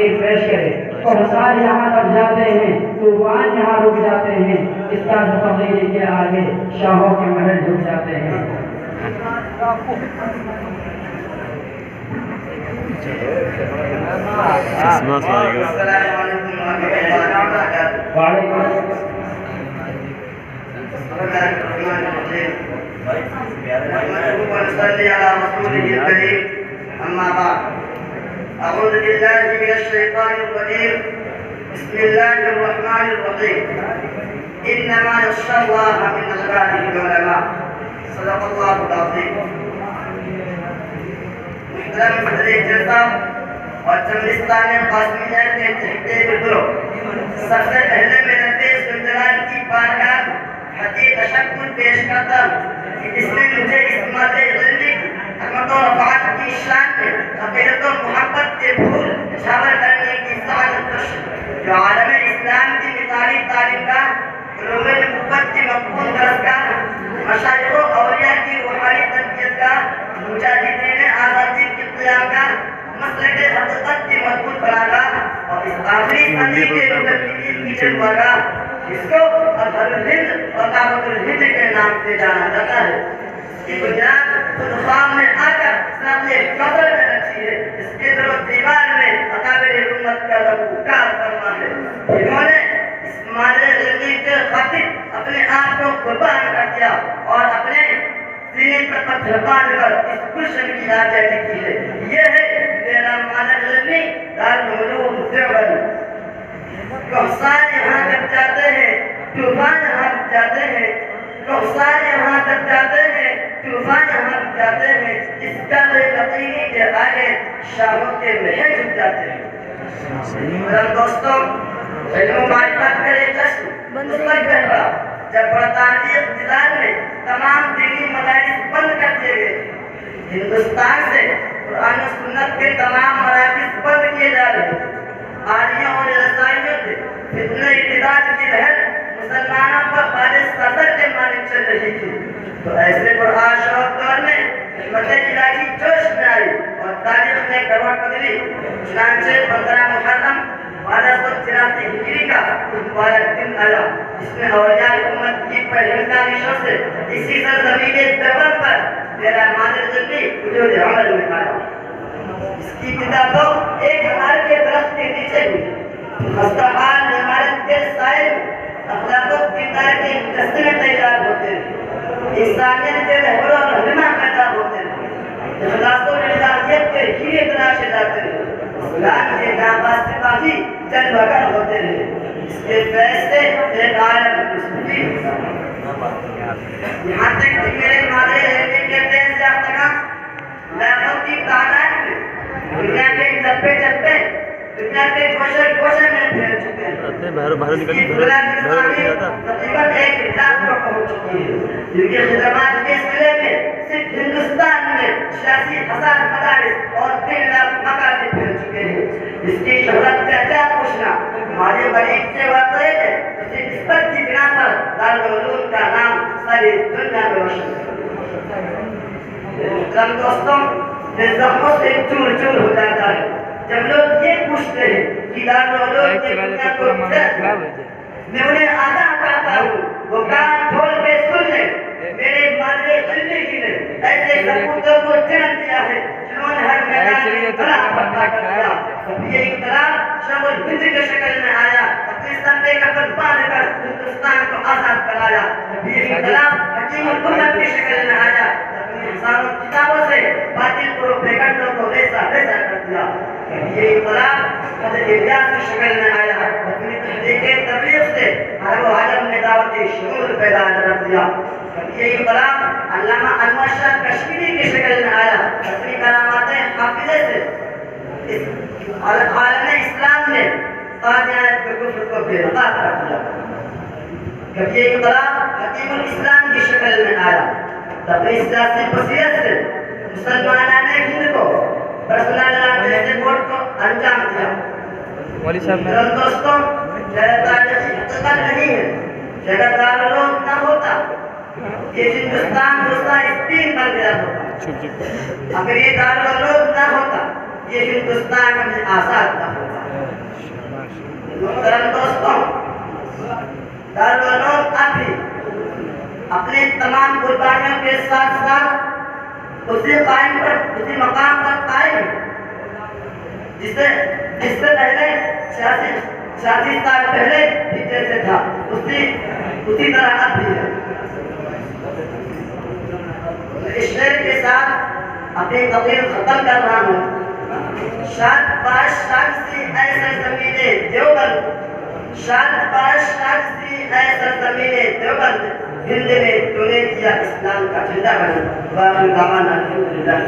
تقریر پیش کرے. کوثر یہاں دب جاتے ہیں، طوفان یہاں رک جاتے ہیں، اس کا تقریر کے آگے شاہوں کے محل جھک جاتے ہیں. أما بعد أعوذ بالله من الشيطان الرجيم بسم الله الرحمن الرحيم إنما يخشى الله من عباده العلماء صدق الله العظيم. محترم حضرت جلسہ اور چملستان قاسمیہ کے چہتے بزرگ سب سے پہلے میں رب ذوالجلال کی بارگاہ حقیقی تشکر پیش کرتا ہوں کہ اس نے مجھے اس مادہ علمی حکمت و رفعت کی شان میں عقیدت و محبت کے پھول چھاور کرنے کی سعادت بخشی، جو عالم اسلام کی مثالی تعلیم کا، علوم نبوت کی مقبول درس کا، مشائخ و اولیاء کی روحانی تربیت کا، مجاہدین آزادی کی قیام کا، مسلک حقیقت کی مضبوط بنانا اور اس آخری صدی کے مجددین کی جلوہ جس کو اظہر الہند اور دعوت الہند کے نام سے جانا جاتا ہے، کی بنیاد خود خام میں آ کر اسلام نے قبر میں رکھی ہے. اس کے در و دیوار میں اکابر امت کا ربوکار فرما ہے. انہوں نے اس مادہ علمی کے خاطر اپنے آپ کو قربان کر دیا اور اپنے سینے پر پتھر باندھ کر اس گلشن کی آزادی کی ہے. یہ ہے میرا مادہ علمی دارالعلوم دیوبند. کوثر یہاں تک جاتے ہیں، طوفان یہاں تک جاتے ہیں، کوثر یہاں تک جاتے ہیں، طوفان یہاں تک جاتے ہیں، اس کا یقینی کے آگے شاہوں کے محل جھک جاتے ہیں. میرے دوستوں، علم و معرفت کا یہ جشن اس وقت بہت رہا جب برطانوی اقتدار نے تمام دینی مدارس بند کر دیے گئے. ہندوستان سے قرآن و سنت کے تمام مراکز بند کیے جا رہے تھے. آریوں اور عیسائیوں سے فتنہ ارتداد کی لہر مسلمانوں پر خالص سطر کے مانند چل رہی تھی. تو ایسے قرآن شوق دور میں حکمت الہی جوش میں آئی اور تاریخ میں کروڑ پگلی. چنانچہ 15 محرم 1283 ہجری کا مبارک دن آیا جس میں اولیاء امت کی پہلی تاریخوں سے اسی سرزمین دیوبند پر میرا مادہ علمی وجود عمل میں آیا. اس کی ابتدا تو ایک انار کے درخت کے نیچے ہوئی. خستحال عمارت کے سائے اخلاق و کردار کے دستے تیار ہوتے ہیں، انسانیت کے رہبر و رہنما پیدا ہوتے ہیں، اخلاق و الہیت کے ہیرے تراشے جاتے ہیں، اسلام کے ناباز سپاہی جلوہ گر ہوتے ہیں. اس کے فیض سے ایک عالم مستقیم ہوتا ہے. یہاں تک کہ میرے مادہ علمی کے فیض یافتگان لاکھوں کی تعداد میں دنیا کے چپے چپے دنیا کے گوشے میں پھیل چکے ہیں. اس کی دنیا تقریباً 1 لاکھ کو پہنچ چکی ہے. جن کی خدمات کے سلسلے میں صرف ہندوستان میں 86,000 مدارس اور 3 لاکھ مکاتب پھیل چکے ہیں. اس کی شہرت کا کیا پوچھنا، ہمارے غریب سے واقع ہے اسے نسبت کی بنا پر دارالعلوم کا نام ساری دنیا میں روشن ہے. محترم دوستوں، زخموں سے چور چور ہو جاتا ہے جب لوگ یہ پوچھتے ہیں کہ دارالعلوم کی دنیا کو میں انہیں آگاہ کرتا ہوں وہ کان کھول کے سن لیں. میرے مادہ علمی کی نے ایسے سپوتوں کو جنم دیا ہے جنہوں نے ہر میدان میں بڑا پتہ کر دیا. یہ انقلاب شمال ہند کے شکل میں آیا، اپنے سندے کا پر باندھ کر ہندوستان کو آزاد کرایا. یہ انقلاب حکیم الامت کی شکل میں آیا، ہزاروں کتابوں سے باطل پروپیگنڈوں کو ویسا ویسا کر دیا. یہ انقلاب حضرت الیاس کی شکل میں آیا، اپنی تحریک تبلیغ سے عرب و عجم میں دعوتی شعور پیدا کر دیا. یہ انقلاب علامہ انور شاہ کشمیری کی شکل میں آیا، اپنی کرامات حافظے سے عالم اسلام نے قادیانیت کے کفر کو بے نقاب کر دیا. یہ انقلاب حکیم الاسلام کی شکل میں آیا. اپنی سیاسی بصیرت سے مسلمانان ہند کو رسول اللہ جیسے ووٹ کو انجام دیا. دوستوں، تاریخی حقیقت نہیں ہے کہ اگر دارالعلوم نہ ہوتا یہ ہندوستان دوسرا اسپین بن گیا ہوتا. اگر یہ دارالعلوم نہ ہوتا یہ ہندوستان میں آزاد نہ ہوتا. محترم دوستوں، دارالعلوم اب بھی اپنے تمام قربانیوں کے ساتھ ساتھ اسی مقام پر قائم ہے جس سے پہلے 86 سال پہلے جیسے تھا اسی طرح اب بھی ہے۔ اس شعر کے ساتھ اپنی تقریر ختم کر رہا ہوں۔ شاد باش شاد سی اے سرزمین دیوبند، شاد باش شاد سی اے سرزمین دیوبند، ہند میں تو نے کیا اسلام کا جھنڈا بنا۔ واقعی دعوانا الحمدللہ۔